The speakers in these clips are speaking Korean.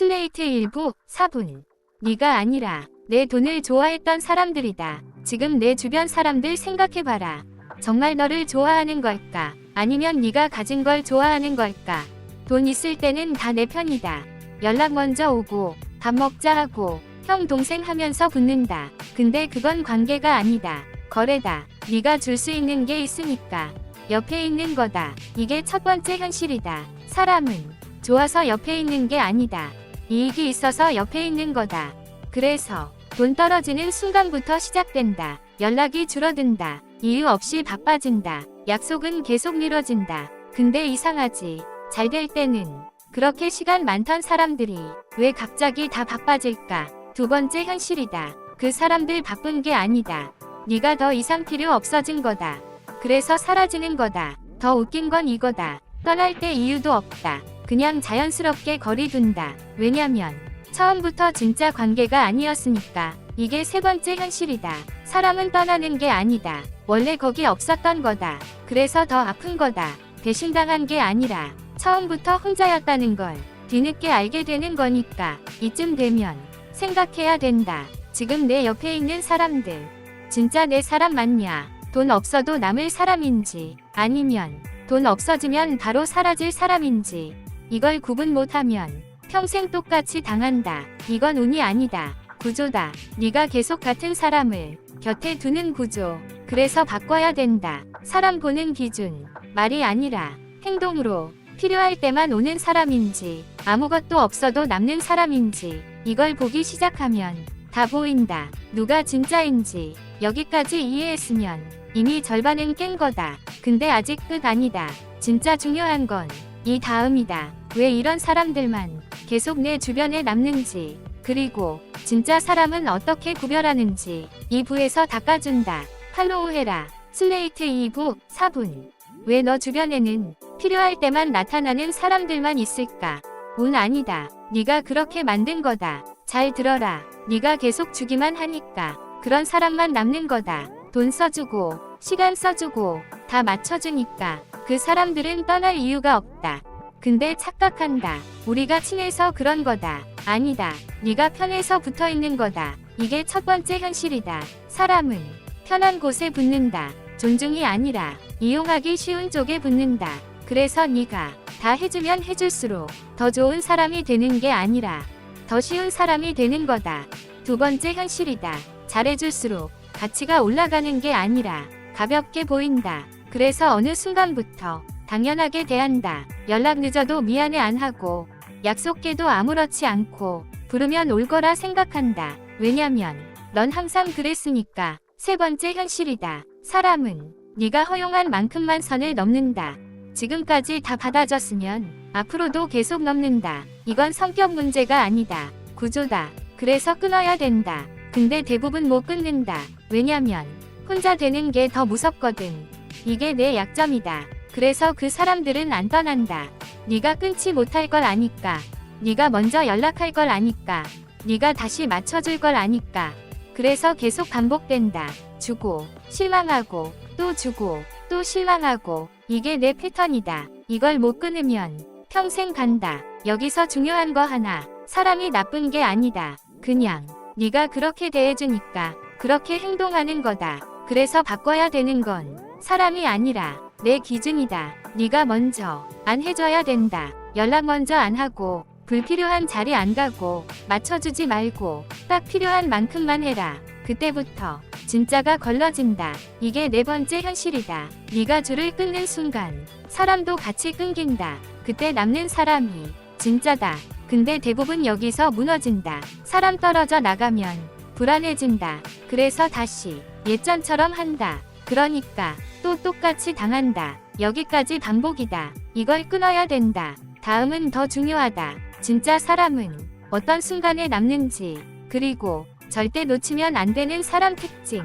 슬레이트 1부 4분. 네가 아니라 내 돈을 좋아했던 사람들이다. 지금 내 주변 사람들 생각해봐라. 정말 너를 좋아하는 걸까? 아니면 네가 가진 걸 좋아하는 걸까? 돈 있을 때는 다 내 편이다. 연락 먼저 오고 밥 먹자 하고 형 동생 하면서 붙는다. 근데 그건 관계가 아니다. 거래다. 네가 줄 수 있는 게 있으니까 옆에 있는 거다. 이게 첫 번째 현실이다. 사람은 좋아서 옆에 있는 게 아니다. 이익이 있어서 옆에 있는 거다. 그래서 돈 떨어지는 순간부터 시작된다. 연락이 줄어든다. 이유 없이 바빠진다. 약속은 계속 미뤄진다. 근데 이상하지. 잘 될 때는 그렇게 시간 많던 사람들이 왜 갑자기 다 바빠질까? 두 번째 현실이다. 그 사람들 바쁜 게 아니다. 네가 더 이상 필요 없어진 거다. 그래서 사라지는 거다. 더 웃긴 건 이거다. 떠날 때 이유도 없다. 그냥 자연스럽게 거리 둔다. 왜냐면 처음부터 진짜 관계가 아니었으니까. 이게 세 번째 현실이다. 사람은 떠나는 게 아니다. 원래 거기 없었던 거다. 그래서 더 아픈 거다. 배신당한 게 아니라 처음부터 혼자였다는 걸 뒤늦게 알게 되는 거니까. 이쯤 되면 생각해야 된다. 지금 내 옆에 있는 사람들 진짜 내 사람 맞냐? 돈 없어도 남을 사람인지 아니면 돈 없어지면 바로 사라질 사람인지 이걸 구분 못하면 평생 똑같이 당한다. 이건 운이 아니다. 구조다. 네가 계속 같은 사람을 곁에 두는 구조. 그래서 바꿔야 된다. 사람 보는 기준. 말이 아니라 행동으로. 필요할 때만 오는 사람인지 아무것도 없어도 남는 사람인지 이걸 보기 시작하면 다 보인다. 누가 진짜인지. 여기까지 이해했으면 이미 절반은 깬 거다. 근데 아직 끝 아니다. 진짜 중요한 건 이 다음이다. 왜 이런 사람들만 계속 내 주변에 남는지, 그리고 진짜 사람은 어떻게 구별하는지 2부에서 닦아준다. 팔로우해라. 슬레이트 2부 4분. 왜 너 주변에는 필요할 때만 나타나는 사람들만 있을까? 운 아니다. 네가 그렇게 만든 거다. 잘 들어라. 네가 계속 주기만 하니까 그런 사람만 남는 거다. 돈 써주고 시간 써주고 다 맞춰주니까 그 사람들은 떠날 이유가 없다. 근데 착각한다. 우리가 친해서 그런 거다. 아니다. 네가 편해서 붙어있는 거다. 이게 첫 번째 현실이다. 사람은 편한 곳에 붙는다. 존중이 아니라 이용하기 쉬운 쪽에 붙는다. 그래서 네가 다 해주면 해줄수록 더 좋은 사람이 되는 게 아니라 더 쉬운 사람이 되는 거다. 두 번째 현실이다. 잘해줄수록 가치가 올라가는 게 아니라 가볍게 보인다. 그래서 어느 순간부터 당연하게 대한다. 연락 늦어도 미안해 안 하고 약속 깨도 아무렇지 않고 부르면 올 거라 생각한다. 왜냐면 넌 항상 그랬으니까. 세 번째 현실이다. 사람은 네가 허용한 만큼만 선을 넘는다. 지금까지 다 받아줬으면 앞으로도 계속 넘는다. 이건 성격 문제가 아니다. 구조다. 그래서 끊어야 된다. 근데 대부분 못 끊는다. 왜냐면 혼자 되는 게 더 무섭거든. 이게 내 약점이다. 그래서 그 사람들은 안 떠난다. 네가 끊지 못할 걸 아니까. 네가 먼저 연락할 걸 아니까. 네가 다시 맞춰줄 걸 아니까. 그래서 계속 반복된다. 주고 실망하고 또 주고 또 실망하고. 이게 내 패턴이다. 이걸 못 끊으면 평생 간다. 여기서 중요한 거 하나. 사람이 나쁜 게 아니다. 그냥 네가 그렇게 대해주니까 그렇게 행동하는 거다. 그래서 바꿔야 되는 건 사람이 아니라 내 기준이다. 네가 먼저 안 해줘야 된다. 연락 먼저 안 하고 불필요한 자리 안 가고 맞춰주지 말고 딱 필요한 만큼만 해라. 그때부터 진짜가 걸러진다. 이게 네 번째 현실이다. 네가 줄을 끊는 순간 사람도 같이 끊긴다. 그때 남는 사람이 진짜다. 근데 대부분 여기서 무너진다. 사람 떨어져 나가면 불안해진다. 그래서 다시 예전처럼 한다. 그러니까 또 똑같이 당한다. 여기까지 반복이다. 이걸 끊어야 된다. 다음은 더 중요하다. 진짜 사람은 어떤 순간에 남는지, 그리고 절대 놓치면 안 되는 사람 특징.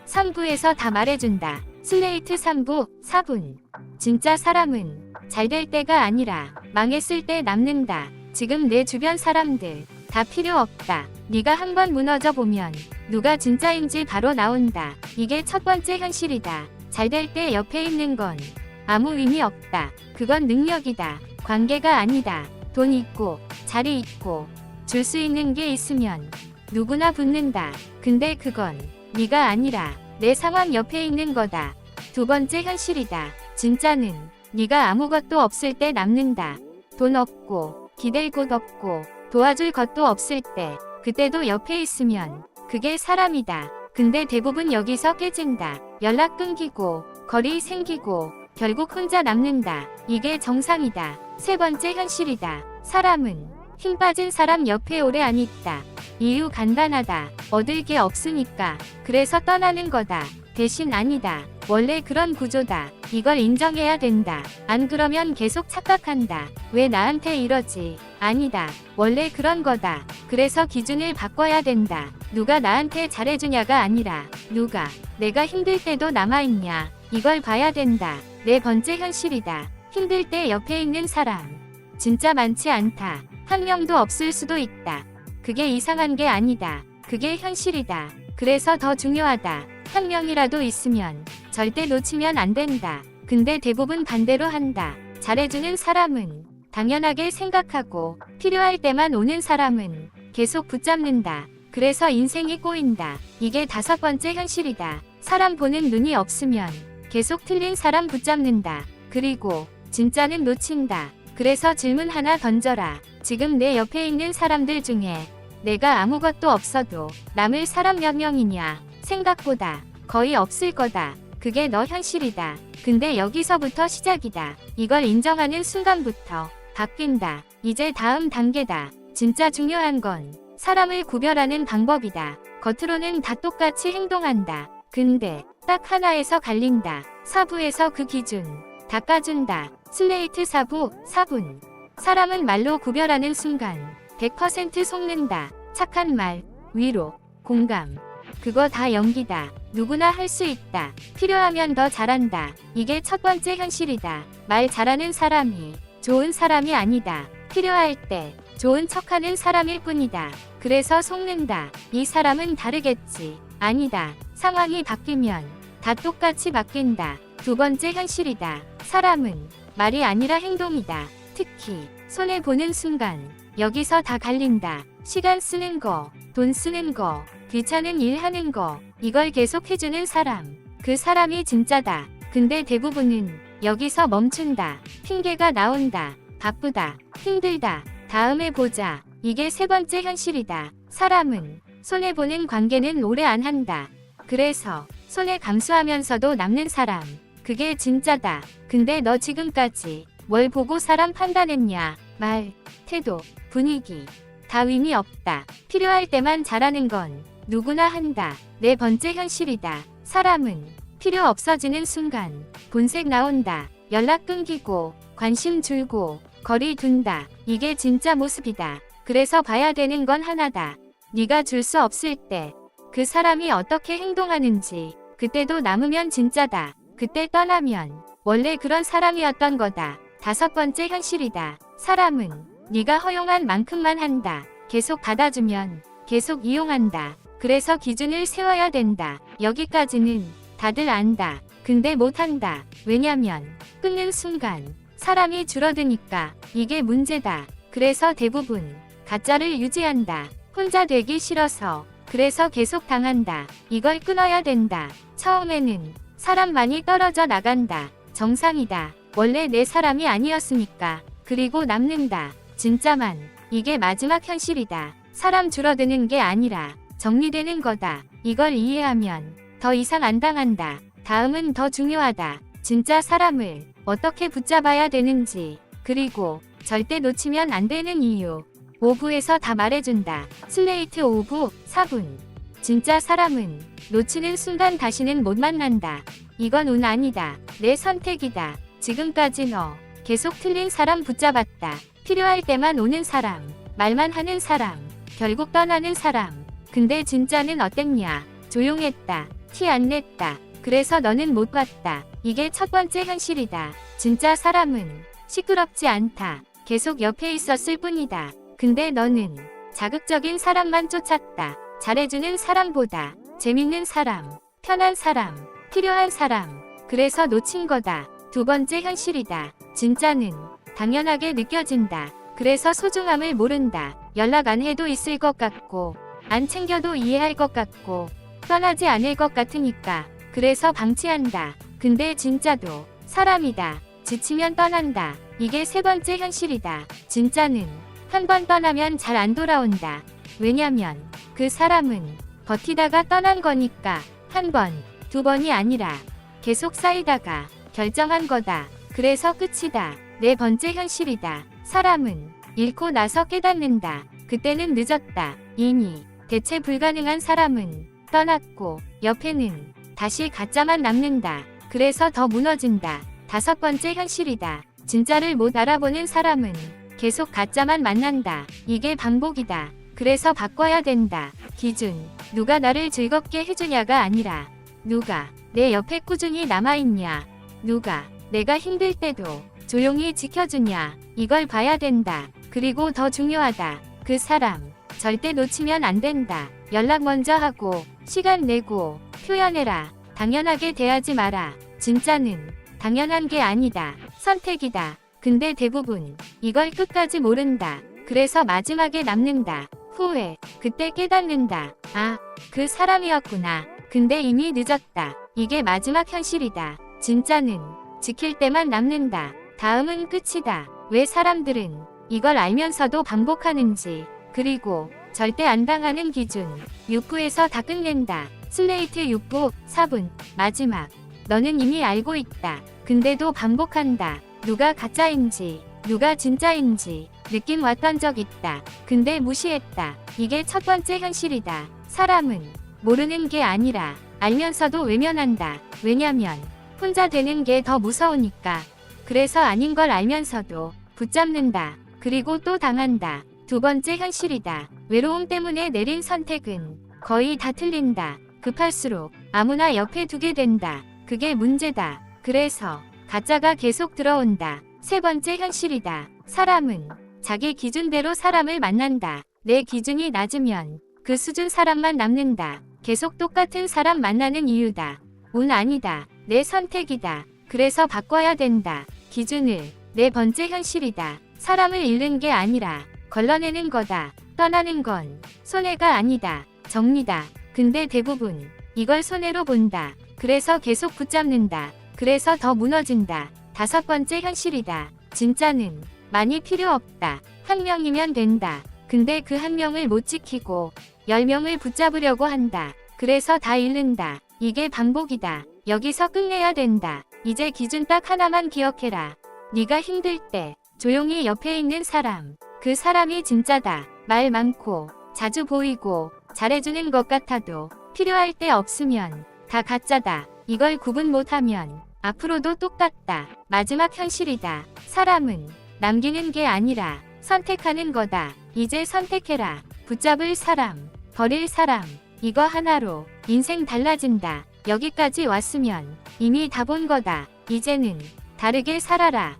3부에서 다 말해준다. 슬레이트 3부 4분. 진짜 사람은 잘 될 때가 아니라 망했을 때 남는다. 지금 내 주변 사람들 다 필요 없다. 네가 한번 무너져 보면 누가 진짜인지 바로 나온다. 이게 첫 번째 현실이다. 잘 될 때 옆에 있는 건 아무 의미 없다. 그건 능력이다. 관계가 아니다. 돈 있고 자리 있고 줄 수 있는 게 있으면 누구나 붙는다. 근데 그건 네가 아니라 내 상황 옆에 있는 거다. 두 번째 현실이다. 진짜는 네가 아무것도 없을 때 남는다. 돈 없고 기댈 곳 없고 도와줄 것도 없을 때 그때도 옆에 있으면 그게 사람이다. 근데 대부분 여기서 깨진다. 연락 끊기고 거리 생기고 결국 혼자 남는다. 이게 정상이다. 세 번째 현실이다. 사람은 힘 빠진 사람 옆에 오래 안 있다. 이유 간단하다. 얻을 게 없으니까. 그래서 떠나는 거다. 대신 아니다. 원래 그런 구조다. 이걸 인정해야 된다. 안 그러면 계속 착각한다. 왜 나한테 이러지? 아니다. 원래 그런 거다. 그래서 기준을 바꿔야 된다. 누가 나한테 잘해주냐가 아니라 누가 내가 힘들 때도 남아있냐. 이걸 봐야 된다. 네 번째 현실이다. 힘들 때 옆에 있는 사람. 진짜 많지 않다. 한 명도 없을 수도 있다. 그게 이상한 게 아니다. 그게 현실이다. 그래서 더 중요하다. 한 명이라도 있으면 절대 놓치면 안 된다. 근데 대부분 반대로 한다. 잘해주는 사람은 당연하게 생각하고 필요할 때만 오는 사람은 계속 붙잡는다. 그래서 인생이 꼬인다. 이게 다섯 번째 현실이다. 사람 보는 눈이 없으면 계속 틀린 사람 붙잡는다. 그리고 진짜는 놓친다. 그래서 질문 하나 던져라. 지금 내 옆에 있는 사람들 중에 내가 아무것도 없어도 남을 사람 몇 명이냐? 생각보다 거의 없을 거다. 그게 너 현실이다. 근데 여기서부터 시작이다. 이걸 인정하는 순간부터 바뀐다. 이제 다음 단계다. 진짜 중요한 건 사람을 구별하는 방법이다. 겉으로는 다 똑같이 행동한다. 근데 딱 하나에서 갈린다. 사부에서 그 기준 닦아준다. 슬레이트 사부, 사분. 사람은 말로 구별하는 순간 100% 속는다. 착한 말, 위로, 공감. 그거 다 연기다. 누구나 할 수 있다. 필요하면 더 잘한다. 이게 첫 번째 현실이다. 말 잘하는 사람이 좋은 사람이 아니다. 필요할 때 좋은 척하는 사람일 뿐이다. 그래서 속는다. 이 사람은 다르겠지. 아니다. 상황이 바뀌면 다 똑같이 바뀐다. 두 번째 현실이다. 사람은 말이 아니라 행동이다. 특히 손해보는 순간 여기서 다 갈린다. 시간 쓰는 거, 돈 쓰는 거, 귀찮은 일 하는 거, 이걸 계속 해주는 사람. 그 사람이 진짜다. 근데 대부분은 여기서 멈춘다. 핑계가 나온다. 바쁘다. 힘들다. 다음에 보자. 이게 세 번째 현실이다. 사람은 손해보는 관계는 오래 안 한다. 그래서 손해 감수하면서도 남는 사람. 그게 진짜다. 근데 너 지금까지 뭘 보고 사람 판단했냐? 말, 태도, 분위기. 다 의미 없다. 필요할 때만 잘하는 건 누구나 한다. 네 번째 현실이다. 사람은 필요 없어지는 순간 본색 나온다. 연락 끊기고 관심 줄고 거리 둔다. 이게 진짜 모습이다. 그래서 봐야 되는 건 하나다. 네가 줄 수 없을 때 그 사람이 어떻게 행동하는지. 그때도 남으면 진짜다. 그때 떠나면 원래 그런 사람이었던 거다. 다섯 번째 현실이다. 사람은 네가 허용한 만큼만 한다. 계속 받아주면 계속 이용한다. 그래서 기준을 세워야 된다. 여기까지는 다들 안다. 근데 못한다. 왜냐면 끊는 순간 사람이 줄어드니까. 이게 문제다. 그래서 대부분 가짜를 유지한다. 혼자 되기 싫어서. 그래서 계속 당한다. 이걸 끊어야 된다. 처음에는 사람 많이 떨어져 나간다. 정상이다. 원래 내 사람이 아니었으니까. 그리고 남는다. 진짜만. 이게 마지막 현실이다. 사람 줄어드는 게 아니라 정리되는 거다. 이걸 이해하면 더 이상 안 당한다. 다음은 더 중요하다. 진짜 사람을 어떻게 붙잡아야 되는지. 그리고 절대 놓치면 안 되는 이유. 5부에서 다 말해준다. 슬레이트 5부, 4분. 진짜 사람은 놓치는 순간 다시는 못 만난다. 이건 운 아니다. 내 선택이다. 지금까지 너 계속 틀린 사람 붙잡았다. 필요할 때만 오는 사람, 말만 하는 사람, 결국 떠나는 사람. 근데 진짜는 어땠냐? 조용했다. 티 안 냈다. 그래서 너는 못 봤다. 이게 첫 번째 현실이다. 진짜 사람은 시끄럽지 않다. 계속 옆에 있었을 뿐이다. 근데 너는 자극적인 사람만 쫓았다. 잘해주는 사람보다 재밌는 사람, 편한 사람, 필요한 사람. 그래서 놓친 거다. 두 번째 현실이다. 진짜는 당연하게 느껴진다. 그래서 소중함을 모른다. 연락 안 해도 있을 것 같고 안 챙겨도 이해할 것 같고 떠나지 않을 것 같으니까 그래서 방치한다. 근데 진짜도 사람이다. 지치면 떠난다. 이게 세 번째 현실이다. 진짜는 한 번 떠나면 잘 안 돌아온다. 왜냐면 그 사람은 버티다가 떠난 거니까. 한 번, 두 번이 아니라 계속 쌓이다가 결정한 거다. 그래서 끝이다. 네 번째 현실이다. 사람은 잃고 나서 깨닫는다. 그때는 늦었다. 이미 대체 불가능한 사람은 떠났고 옆에는 다시 가짜만 남는다. 그래서 더 무너진다. 다섯 번째 현실이다. 진짜를 못 알아보는 사람은 계속 가짜만 만난다. 이게 반복이다. 그래서 바꿔야 된다. 기준. 누가 나를 즐겁게 해주냐가 아니라 누가 내 옆에 꾸준히 남아있냐. 누가 내가 힘들 때도 조용히 지켜주냐. 이걸 봐야 된다. 그리고 더 중요하다. 그 사람 절대 놓치면 안 된다. 연락 먼저 하고 시간 내고 표현해라. 당연하게 대하지 마라. 진짜는 당연한 게 아니다. 선택이다. 근데 대부분 이걸 끝까지 모른다. 그래서 마지막에 남는다. 후회. 그때 깨닫는다. 아, 그 사람이었구나. 근데 이미 늦었다. 이게 마지막 현실이다. 진짜는 지킬 때만 남는다. 다음은 끝이다. 왜 사람들은 이걸 알면서도 반복하는지. 그리고 절대 안 당하는 기준. 6부에서 다 끝낸다. 슬레이트 6부 4분. 마지막. 너는 이미 알고 있다. 근데도 반복한다. 누가 가짜인지 누가 진짜인지 느낌 왔던 적 있다. 근데 무시했다. 이게 첫 번째 현실이다. 사람은 모르는 게 아니라 알면서도 외면한다. 왜냐면 혼자 되는 게 더 무서우니까. 그래서 아닌 걸 알면서도 붙잡는다. 그리고 또 당한다. 두 번째 현실이다. 외로움 때문에 내린 선택은 거의 다 틀린다. 급할수록 아무나 옆에 두게 된다. 그게 문제다. 그래서 가짜가 계속 들어온다. 세 번째 현실이다. 사람은 자기 기준대로 사람을 만난다. 내 기준이 낮으면 그 수준 사람만 남는다. 계속 똑같은 사람 만나는 이유다. 운 아니다. 내 선택이다. 그래서 바꿔야 된다. 기준을. 네 번째 현실이다. 사람을 잃는 게 아니라 걸러내는 거다. 떠나는 건 손해가 아니다. 정리다. 근데 대부분 이걸 손해로 본다. 그래서 계속 붙잡는다. 그래서 더 무너진다. 다섯 번째 현실이다. 진짜는 많이 필요 없다. 한 명이면 된다. 근데 그 한 명을 못 지키고 10명을 붙잡으려고 한다. 그래서 다 잃는다. 이게 반복이다. 여기서 끝내야 된다. 이제 기준 딱 하나만 기억해라. 네가 힘들 때 조용히 옆에 있는 사람. 그 사람이 진짜다. 말 많고 자주 보이고 잘해주는 것 같아도 필요할 때 없으면 다 가짜다. 이걸 구분 못하면 앞으로도 똑같다. 마지막 현실이다. 사람은 남기는 게 아니라 선택하는 거다. 이제 선택해라. 붙잡을 사람, 버릴 사람. 이거 하나로 인생 달라진다. 여기까지 왔으면 이미 다 본 거다. 이제는 다르게 살아라.